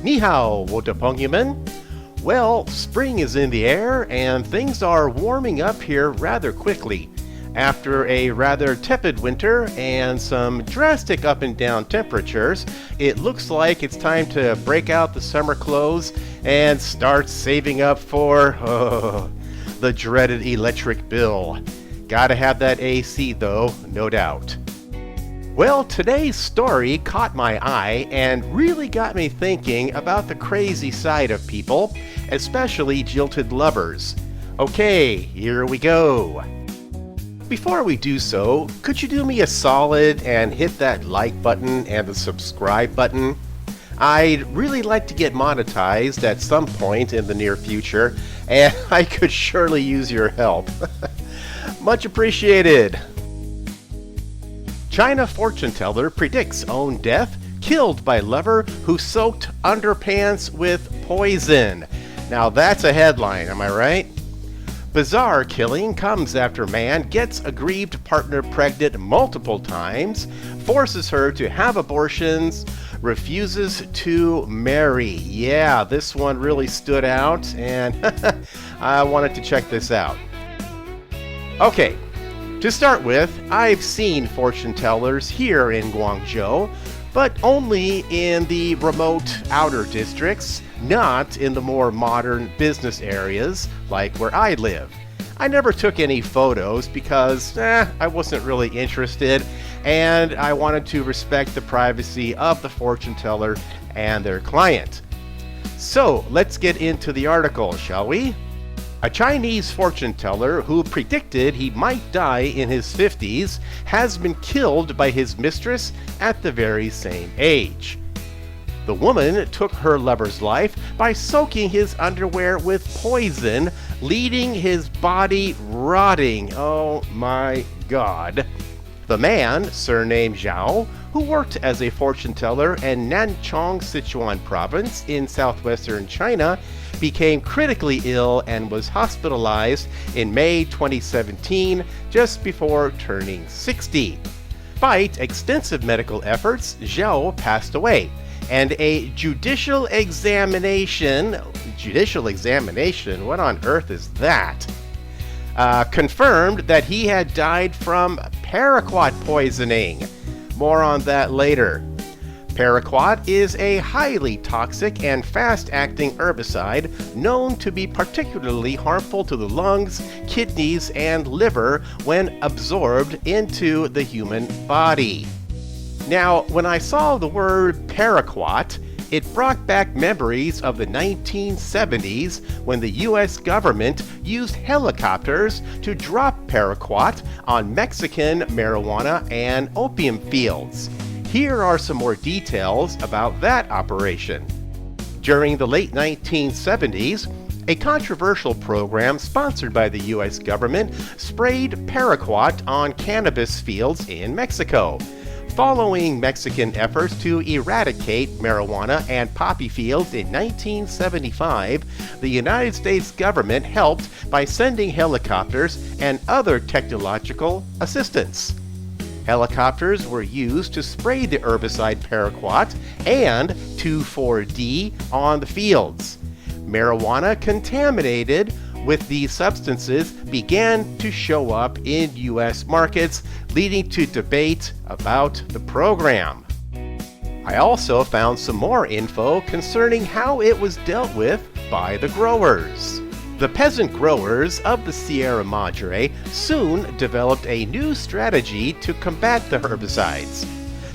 Ni hao, Wotapongyuman. Well, spring is in the air and things are warming up here rather quickly. After a rather tepid winter and some drastic up and down temperatures, it looks like it's time to break out the summer clothes and start saving up for the dreaded electric bill. Gotta have that AC though, no doubt. Well, today's story caught my eye and really got me thinking about the crazy side of people, especially jilted lovers. Okay, here we go. Before we do so, could you do me a solid and hit that like button and the subscribe button? I'd really like to get monetized at some point in the near future, and I could surely use your help. Much appreciated. China fortune teller predicts own death, killed by lover who soaked underpants with poison. Now that's a headline, am I right? Bizarre killing comes after man gets aggrieved partner pregnant multiple times, forces her to have abortions, refuses to marry. Yeah, this one really stood out, and I wanted to check this out. Okay, to start with, I've seen fortune tellers here in Guangzhou, but only in the remote outer districts, not in the more modern business areas like where I live. I never took any photos because I wasn't really interested, and I wanted to respect the privacy of the fortune teller and their client. So let's get into the article, shall we? A Chinese fortune teller who predicted he might die in his 50s has been killed by his mistress at the very same age. The woman took her lover's life by soaking his underwear with poison, leaving his body rotting. Oh my God. The man, surnamed Zhao, who worked as a fortune teller in Nanchong, Sichuan province in southwestern China, became critically ill and was hospitalized in May 2017, just before turning 60. Despite extensive medical efforts, Zhao passed away, and a judicial examination, what on earth is that? Confirmed that he had died from paraquat poisoning. More on that later. Paraquat is a highly toxic and fast-acting herbicide known to be particularly harmful to the lungs, kidneys, and liver when absorbed into the human body. Now, when I saw the word paraquat, it brought back memories of the 1970s when the US government used helicopters to drop paraquat on Mexican marijuana and opium fields. Here are some more details about that operation. During the late 1970s, a controversial program sponsored by the US government sprayed paraquat on cannabis fields in Mexico. Following Mexican efforts to eradicate marijuana and poppy fields in 1975, the United States government helped by sending helicopters and other technological assistance. Helicopters were used to spray the herbicide paraquat and 2,4-D on the fields. Marijuana contaminated with these substances began to show up in U.S. markets, leading to debate about the program. I also found some more info concerning how it was dealt with by the growers. The peasant growers of the Sierra Madre soon developed a new strategy to combat the herbicides.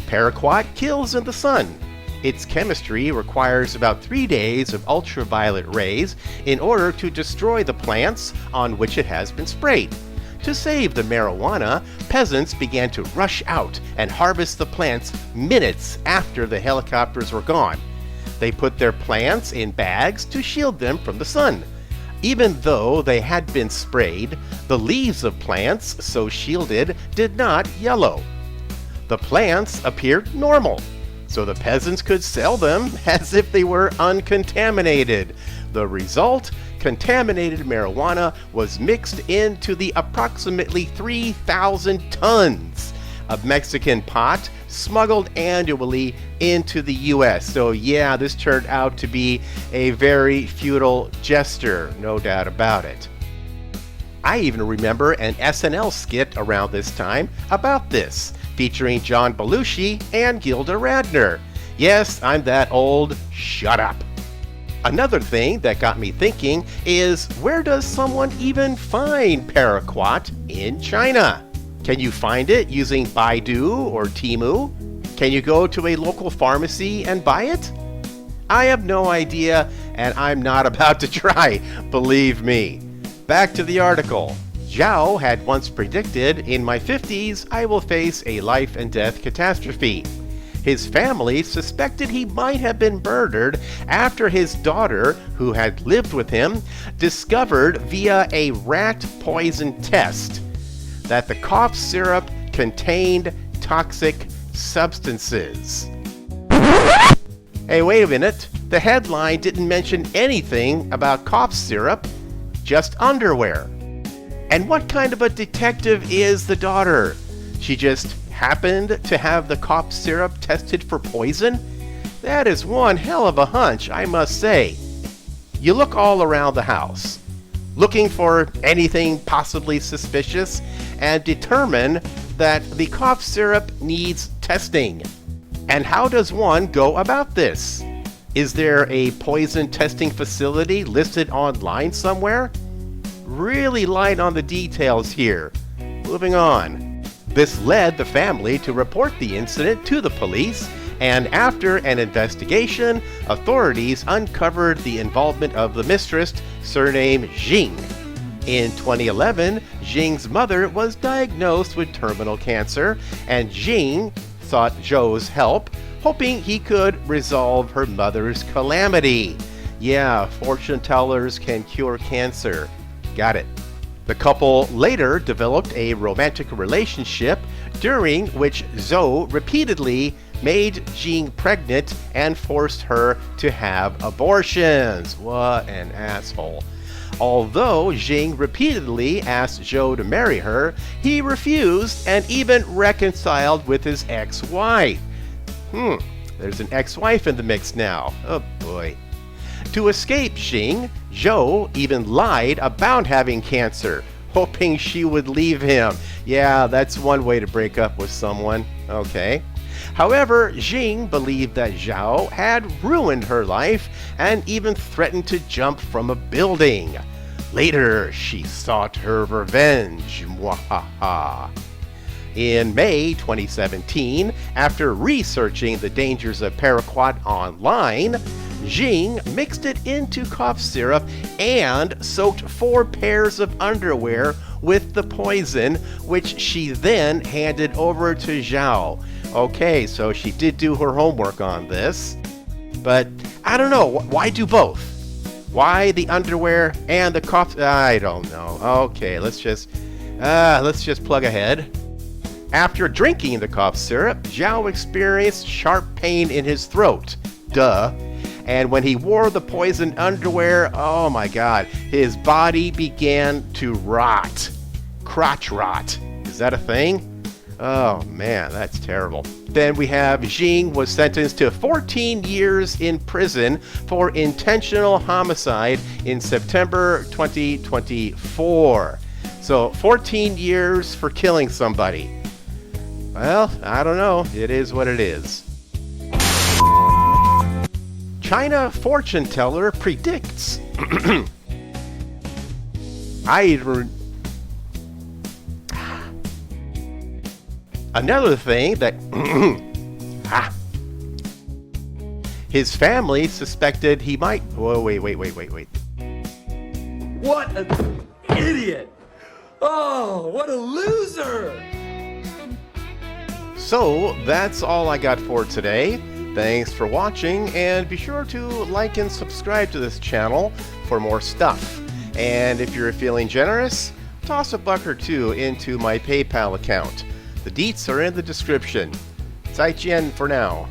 Paraquat kills in the sun. Its chemistry requires about 3 days of ultraviolet rays in order to destroy the plants on which it has been sprayed. To save the marijuana, peasants began to rush out and harvest the plants minutes after the helicopters were gone. They put their plants in bags to shield them from the sun. Even though they had been sprayed, the leaves of plants so shielded did not yellow. The plants appeared normal, so the peasants could sell them as if they were uncontaminated. The result? Contaminated marijuana was mixed into the approximately 3,000 tons of Mexican pot smuggled annually into the US. So yeah, this turned out to be a very futile gesture, no doubt about it. I even remember an SNL skit around this time about this, featuring John Belushi and Gilda Radner. Yes, I'm that old. Shut up. Another thing that got me thinking is, where does someone even find paraquat in China? Can you find it using Baidu or Temu? Can you go to a local pharmacy and buy it? I have no idea, and I'm not about to try, believe me. Back to the article. Zhao had once predicted, in my 50s, I will face a life and death catastrophe. His family suspected he might have been murdered after his daughter, who had lived with him, discovered via a rat poison test that the cough syrup contained toxic substances. Hey, wait a minute. The headline didn't mention anything about cough syrup, just underwear. And what kind of a detective is the daughter? She just happened to have the cough syrup tested for poison? That is one hell of a hunch, I must say. You look all around the house, looking for anything possibly suspicious, and determine that the cough syrup needs testing. And how does one go about this? Is there a poison testing facility listed online somewhere? Really light on the details here. Moving on. This led the family to report the incident to the police, and after an investigation, authorities uncovered the involvement of the mistress, surnamed Jing. In 2011, Jing's mother was diagnosed with terminal cancer, and Jing sought Zhou's help, hoping he could resolve her mother's calamity. Yeah, fortune tellers can cure cancer. Got it. The couple later developed a romantic relationship, during which Zhou repeatedly made Jing pregnant and forced her to have abortions. What an asshole. Although Jing repeatedly asked Zhou to marry her, he refused and even reconciled with his ex-wife. There's an ex-wife in the mix now. Oh boy. To escape Jing, Zhou even lied about having cancer, hoping she would leave him. Yeah, that's one way to break up with someone. Okay. However, Jing believed that Zhao had ruined her life and even threatened to jump from a building. Later, she sought her revenge. Mwahaha. In May 2017, after researching the dangers of paraquat online, Jing mixed it into cough syrup and soaked 4 pairs of underwear with the poison, which she then handed over to Zhao. Okay, so she did do her homework on this, but I don't know, why do both? Why the underwear and the cough? I don't know. Okay, let's just plug ahead. After drinking the cough syrup, Zhao experienced sharp pain in his throat. Duh. And when he wore the poisoned underwear, oh my god, his body began to rot. Crotch rot. Is that a thing? Oh man, that's terrible. Then we have Jing was sentenced to 14 years in prison for intentional homicide in September 2024. So 14 years for killing somebody. Well, I don't know. It is what it is. China fortune teller predicts. Another thing that his family suspected he might. Whoa, wait. What an idiot! Oh, what a loser! So that's all I got for today. Thanks for watching, and be sure to like and subscribe to this channel for more stuff. And if you're feeling generous, toss a buck or two into my PayPal account. The deets are in the description. 再见 for now.